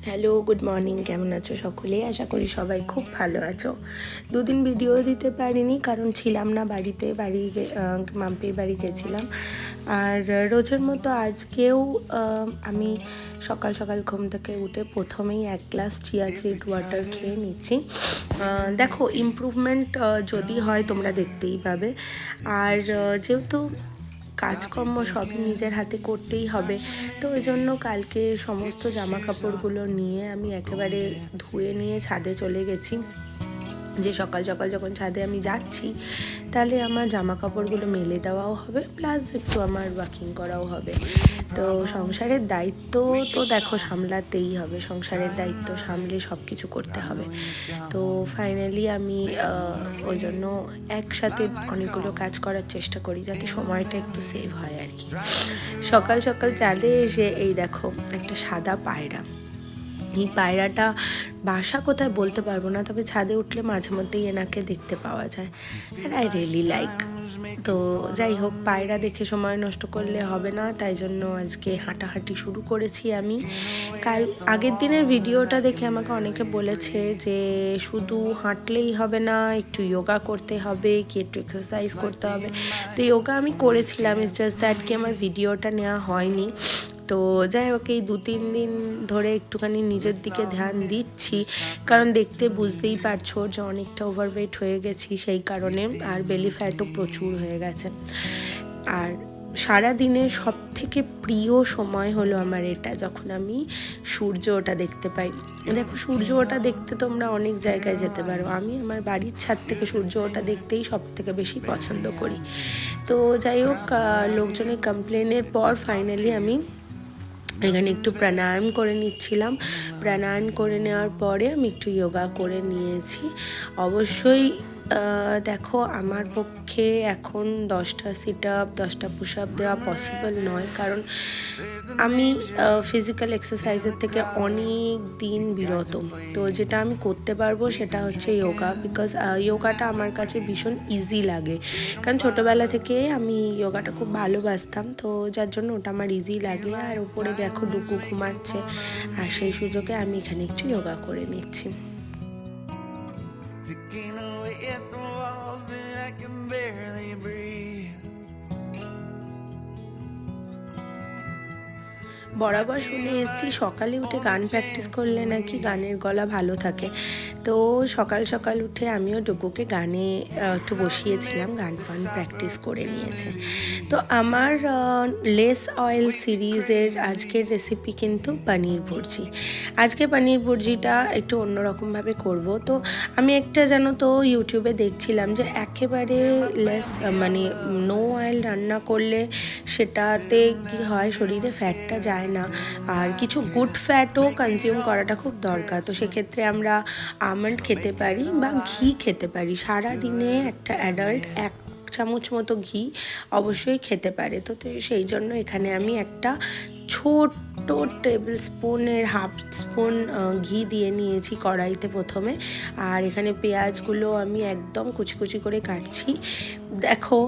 Hello, good morning. কেমন আছো সকলে? আশা করি সবাই খুব ভালো আছো। দুদিন ভিডিও দিতে পারিনি কারণ ছিলাম না বাড়িতে, মাম্পির বাড়ি গেছিলাম। আর রোজের মতো আজকেও আমি সকাল সকাল ঘুম থেকে উঠে প্রথমেই এক গ্লাস চিয়া সিড ওয়াটার খেয়ে নিচ্ছি। দেখো, ইমপ্রুভমেন্ট যদি হয় তোমরা দেখতেই পাবে। আর যেহেতু কাজকর্ম সবই নিজের হাতে করতেই হবে, তো ওই জন্য কালকে সমস্ত জামা কাপড়গুলো নিয়ে আমি একেবারে ধুয়ে নিয়ে ছাদে চলে গেছি, যে সকাল সকাল যখন ছাদে আমি যাচ্ছি তাহলে আমার জামা কাপড়গুলো মেলে দেওয়াও হবে, প্লাস একটু আমার ওয়াকিং করাও হবে। তো সংসারের দায়িত্ব তো দেখো সামলাতেই হবে, সংসারের দায়িত্ব সামলে সব কিছু করতে হবে। তো ফাইনালি আমি ওই জন্য একসাথে অনেকগুলো কাজ করার চেষ্টা করি যাতে সময়টা একটু সেভ হয় আর কি। সকাল সকাল চাঁদে এসে এই দেখো একটা সাদা পায়রা। এই পায়রাটা বাসা কোথায় বলতে পারবো না, তবে ছাদে উঠলে মাঝে মধ্যেই এনাকে দেখতে পাওয়া যায়, অ্যান্ড আই রিয়েলি লাইক। তো যাই হোক, পায়রা দেখে সময় নষ্ট করলে হবে না, তাই জন্য আজকে হাঁটাহাঁটি শুরু করেছি আমি। আগের দিনের ভিডিওটা দেখে আমাকে অনেকে বলেছে যে শুধু হাঁটলেই হবে না, একটু যোগা করতে হবে, কি একটু এক্সারসাইজ করতে হবে। তো যোগা আমি করেছিলাম, ইটস জাস্ট দ্যাট কি আমার ভিডিওটা নেওয়া হয়নি। তো যাই হোক, এই 2-3 দিন ধরে একটুখানি নিজের দিকে ধ্যান দিচ্ছি, কারণ দেখতে বুঝতেই পারছো যে অনেকটা ওভারওয়েট হয়ে গেছি সেই কারণে, আর বেলি ফ্যাটও প্রচুর হয়ে গেছে। আর সারা দিনের সব থেকে প্রিয় সময় হলো আমার এটা, যখন আমি সূর্য ওঠা দেখতে পাই। দেখো, সূর্য ওঠা দেখতে তোমরা অনেক জায়গায় যেতে পারো, আমি আমার বাড়ির ছাদ থেকে সূর্য ওঠা দেখতেই সব থেকে বেশি পছন্দ করি। তো যাই হোক, লোকজনের কমপ্লেনের পর ফাইনালি আমি এখানে একটু প্রাণায়াম করে নিচ্ছিলাম। প্রাণায়াম করে নেওয়ার পরে আমি একটু যোগা করে নিয়েছি। অবশ্যই দেখো, আমার পক্ষে এখন 10টা সিট আপ 10টা পুশ আপ দেওয়া পসিবল নয়, কারণ আমি ফিজিক্যাল এক্সারসাইজের থেকে অনেক দিন বিরত। তো যেটা আমি করতে পারবো সেটা হচ্ছে যোগা, বিকজ যোগাটা আমার কাছে ভীষণ ইজি লাগে, কারণ ছোটোবেলা থেকে আমি যোগাটা খুব ভালোবাসতাম, তো যার জন্য ওটা আমার ইজি লাগে। আর উপরে দেখো ডুকু ঘুমাচ্ছে, আর সেই সুযোগে আমি এখানে একটু যোগা করে নিচ্ছি। বরাবর শুনে এসেছি সকালে উঠে গান প্র্যাকটিস করলে নাকি গানের গলা ভালো থাকে। তো সকাল সকাল উঠে আমিও ডুগুকে গানে একটু বসিয়েছিলাম, গান ফান প্র্যাকটিস করে নিয়েছে। তো আমার লেস অয়েল সিরিজের আজকের রেসিপি কিন্তু পনির ভুর্জি। আজকে পনির ভুর্জিটা একটু অন্যরকমভাবে করব। তো আমি একটা জানো তো ইউটিউবে দেখছিলাম যে একেবারে লেস নো অয়েল রান্না করলে সেটাতে কি হয়, শরীরে ফ্যাটটা যায় না, আর কিছু গুড ফ্যাটও কনজিউম করাটা খুব দরকার। তো সেক্ষেত্রে আমরা আমন্ড খেতে পারি বা ঘি খেতে পারি। সারা দিনে একটা অ্যাডাল্ট 1 চামচ মতো ঘি অবশ্যই খেতে পারে। তো সেই জন্য এখানে আমি একটা ছোট্ট টেবিল স্পুনের হাফ স্পুন ঘি দিয়ে নিয়েছি কড়াইতে প্রথমে। আর এখানে পেঁয়াজগুলো আমি একদম কুচি কুচি করে কাটছি। দেখো,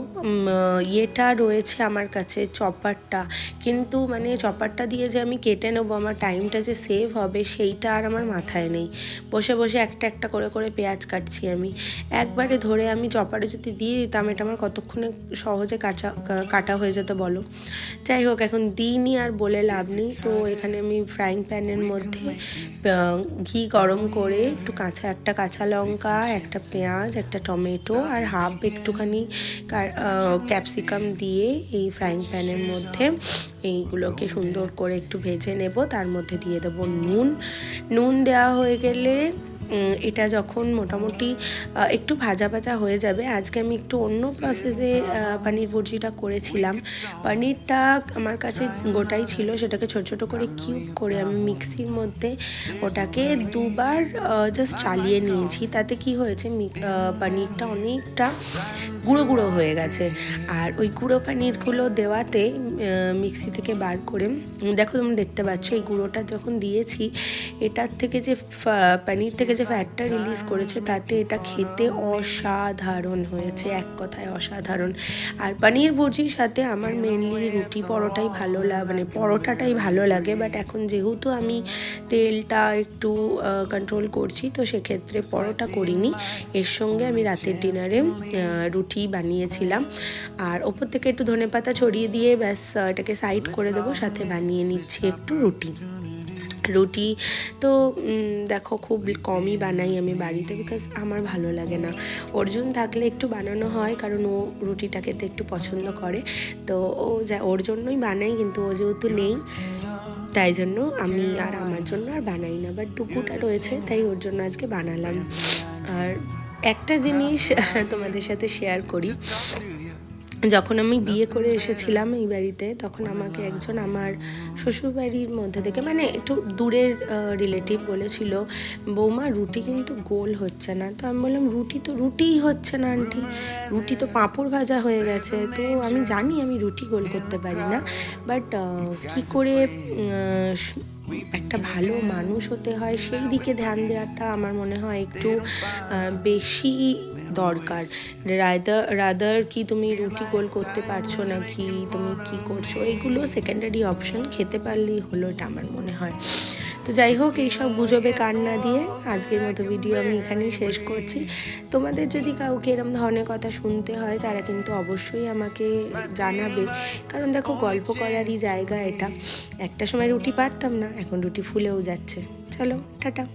ইয়েটা রয়েছে আমার কাছে চপারটা, কিন্তু চপারটা দিয়ে যে আমি কেটে নেবো, আমার টাইমটা যে সেভ হবে সেইটা আর আমার মাথায় নেই। বসে বসে একটা একটা করে করে পেঁয়াজ কাটছি আমি। একবারে ধরে আমি চপারে যদি দিয়ে দিতাম, এটা আমার কতক্ষণে সহজে কাটা হয়ে যেত বলো। যাই হোক, এখন দিইনি আর বলে লাভ নেই। তো এখানে আমি ফ্রাইং প্যানের মধ্যে ঘি গরম করে একটু একটা কাঁচা লঙ্কা, একটা পেঁয়াজ, একটা টমেটো আর হাফ একটুখানি ক্যাপসিকাম দিয়ে এই ফ্রাইং প্যানের মধ্যে এইগুলোকে সুন্দর করে একটু ভেজে নেব। তার মধ্যে দিয়ে দেবো নুন দেওয়া হয়ে গেলে এটা যখন মোটামুটি একটু ভাজা ভাজা হয়ে যাবে, আজকে আমি একটু অন্য প্রসেসে পনির ভুর্জিটা করেছিলাম। পনিরটা আমার কাছে গোটাই ছিল, সেটাকে ছোট ছোট করে কিউব করে আমি মিক্সির মধ্যে ওটাকে 2বার জাস্ট চালিয়ে নিয়েছি। তাতে কি হয়েছে, পনিরটা অনেকটা গুঁড়ো গুঁড়ো হয়ে গেছে। আর ওই গুঁড়ো পনিরগুলো দেওয়াতে মিক্সি থেকে বার করে দেখো, তোমরা দেখতে পাচ্ছ এই গুঁড়োটা যখন দিয়েছি, এটার থেকে যে পনির থেকে যে ফ্যাটটা রিলিজ করেছে তাতে এটা খেতে অসাধারণ হয়েছে, এক কথায় অসাধারণ। আর পনির ভুজির সাথে আমার মেনলি রুটি পরোটাই ভালো লাগে, মানে পরোটাটাই ভালো লাগে। বাট এখন যেহেতু আমি তেলটা একটু কন্ট্রোল করছি, তো সেক্ষেত্রে পরোটা করিনি। এর সঙ্গে আমি রাতের ডিনারে রুটি বানিয়েছিলাম, আর ওপর থেকে একটু ধনেপাতা ছড়িয়ে দিয়ে ব্যাস এটাকে সাইড করে দেবো। সাথে বানিয়ে নিচ্ছি একটু রুটি। তো দেখো খুব কমই বানাই আমি বাড়িতে, বিকজ আমার ভালো লাগে না। অর্জুন থাকলে একটু বানানো হয়, কারণ ও রুটিটা খেতে একটু পছন্দ করে, তো ওর জন্যই বানাই। কিন্তু ও যেহেতু নেই, তাই জন্য আমি আর আমার জন্য আর বানাই না। বাট টুকুটা রয়েছে, তাই ওর জন্য আজকে বানালাম। আর একটা জিনিস তোমাদের সাথে শেয়ার করি, যখন আমি বিয়ে করে এসেছিলাম এই বাড়িতে, তখন আমাকে একজন আমার শ্বশুরবাড়ির মধ্যে থেকে, মানে একটু দূরের রিলেটিভ বলেছিল, বৌমা রুটি কিন্তু গোল হচ্ছে না। তো আমি বললাম, রুটি তো রুটিই হচ্ছে না আন্টি, রুটি তো পাঁপড় ভাজা হয়ে গেছে। তো আমি জানি আমি রুটি গোল করতে পারি না, বাট কি করে একটা ভালো মানুষ হতে হয় সেই দিকে ধ্যান দেওয়াটা আমার মনে হয় একটু বেশি দরকার। রাদার কি তুমি রুটি গোল করতে পারছো না, কি তুমি কি করছো, এগুলো সেকেন্ডারি অপশন, খেতে পারলেই হলো, এটা আমার মনে হয়। তো যাই হোক, এইসব গুজবে কান না দিয়ে আজকের মতো ভিডিও আমি এখানেই শেষ করছি। তোমাদের যদি কাউকে এরম ধরনের কথা শুনতে হয়, তারা কিন্তু অবশ্যই আমাকে জানাবে, কারণ দেখো গল্প করারই জায়গা এটা। একটা সময় রুটি পারতাম না, এখন রুটি ফুলেও যাচ্ছে। চলো, টাটা।